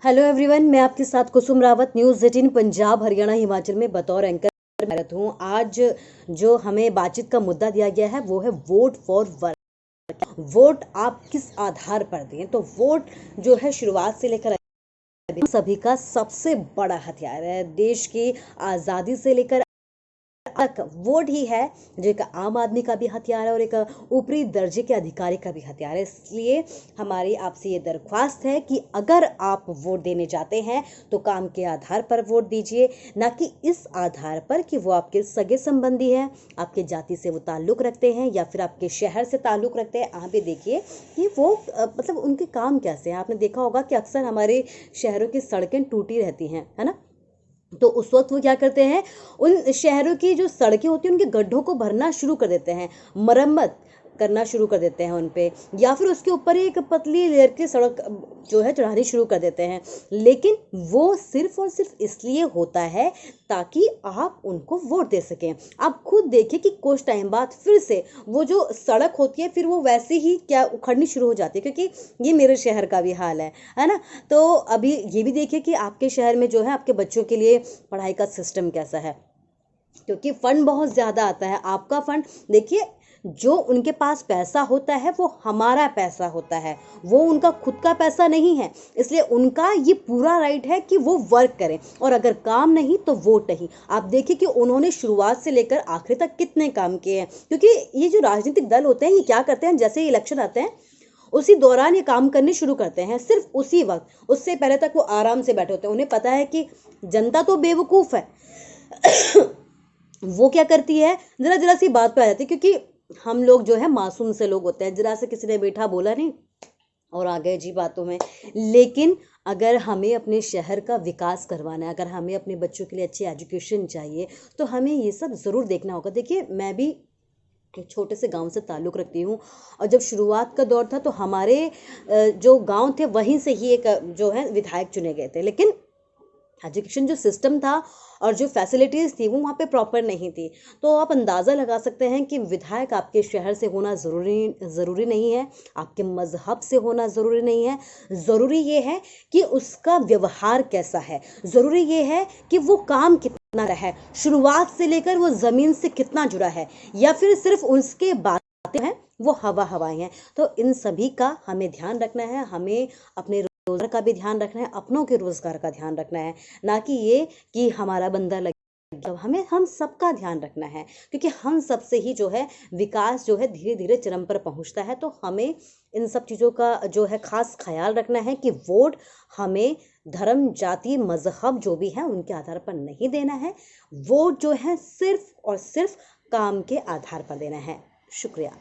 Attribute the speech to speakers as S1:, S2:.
S1: Hello everyone, मैं आपके साथ कुसुम रावत न्यूज़ 18 पंजाब हरियाणा हिमाचल में बतौर एंकर कार्यरत हूँ। आज जो हमें बातचीत का मुद्दा दिया गया है वो है वोट फॉर वर्क। वोट आप किस आधार पर दें? तो वोट जो है शुरुआत से लेकर सभी का सबसे बड़ा हथियार है। देश की आज़ादी से लेकर तक वोट ही है जो एक आम आदमी का भी हथियार है और एक ऊपरी दर्जे के अधिकारी का भी हथियार है। इसलिए हमारी आपसे ये दरख्वास्त है कि अगर आप वोट देने जाते हैं तो काम के आधार पर वोट दीजिए, ना कि इस आधार पर कि वो आपके सगे संबंधी हैं, आपके जाति से वो ताल्लुक़ रखते हैं या फिर आपके शहर से ताल्लुक़ रखते हैं। आप भी देखिए कि वो मतलब उनके काम कैसे हैं। आपने देखा होगा कि अक्सर हमारे शहरों की सड़कें टूटी रहती हैं, है ना? तो उस वक्त वो क्या करते हैं, उन शहरों की जो सड़कें होती हैं उनके गड्ढों को भरना शुरू कर देते हैं, मरम्मत करना शुरू कर देते हैं उन पे, या फिर उसके ऊपर एक पतली लेयर की सड़क जो है चढ़ानी शुरू कर देते हैं। लेकिन वो सिर्फ और सिर्फ इसलिए होता है ताकि आप उनको वोट दे सकें। आप खुद देखिए कि कुछ टाइम बाद फिर से वो जो सड़क होती है फिर वो वैसे ही क्या उखड़नी शुरू हो जाती है, क्योंकि ये मेरे शहर का भी हाल है ना? तो अभी ये भी देखिए कि आपके शहर में जो है आपके बच्चों के लिए पढ़ाई का सिस्टम कैसा है, क्योंकि फंड बहुत ज़्यादा आता है। आपका फंड देखिए, जो उनके पास पैसा होता है वो हमारा पैसा होता है, वो उनका खुद का पैसा नहीं है। इसलिए उनका ये पूरा राइट है कि वो वर्क करें, और अगर काम नहीं तो वोट नहीं। आप देखिए कि उन्होंने शुरुआत से लेकर आखिर तक कितने काम किए हैं, क्योंकि ये जो राजनीतिक दल होते हैं ये क्या करते हैं, जैसे ही इलेक्शन आते हैं उसी दौरान ये काम करने शुरू करते हैं, सिर्फ उसी वक्त। उससे पहले तक वो आराम से बैठे होते हैं। उन्हें पता है कि जनता तो बेवकूफ़ है। वो क्या करती है, जरा जरा सी बात पे आ जाती है, क्योंकि हम लोग जो है मासूम से लोग होते हैं। जरा से किसी ने बैठा बोला नहीं और आ गए जी बातों में। लेकिन अगर हमें अपने शहर का विकास करवाना है, अगर हमें अपने बच्चों के लिए अच्छी एजुकेशन चाहिए, तो हमें ये सब ज़रूर देखना होगा। देखिए, मैं भी एक छोटे से गांव से ताल्लुक़ रखती हूँ, और जब शुरुआत का दौर था तो हमारे जो गांव थे वहीं से ही एक जो है विधायक चुने गए थे। लेकिन एजुकेशन जो सिस्टम था और जो फैसिलिटीज़ थी वो वहाँ पे प्रॉपर नहीं थी। तो आप अंदाज़ा लगा सकते हैं कि विधायक आपके शहर से होना ज़रूरी नहीं है, आपके मज़हब से होना ज़रूरी नहीं है। ज़रूरी ये है कि उसका व्यवहार कैसा है, ज़रूरी ये है कि वो काम कितना रहा है, शुरुआत से लेकर वो ज़मीन से कितना जुड़ा है, या फिर सिर्फ उसके बातें हैं वो हवाएं हैं। तो इन सभी का हमें ध्यान रखना है। हमें अपने रोजगार का भी ध्यान रखना है, अपनों के रोजगार का ध्यान रखना है, ना कि ये कि हमारा बंदा लगे। हमें हम सबका ध्यान रखना है, क्योंकि हम सबसे ही जो है विकास जो है धीरे धीरे चरम पर पहुंचता है। तो हमें इन सब चीज़ों का जो है खास ख्याल रखना है कि वोट हमें धर्म, जाति, मजहब जो भी है उनके आधार पर नहीं देना है। वोट जो है सिर्फ और सिर्फ काम के आधार पर देना है। शुक्रिया।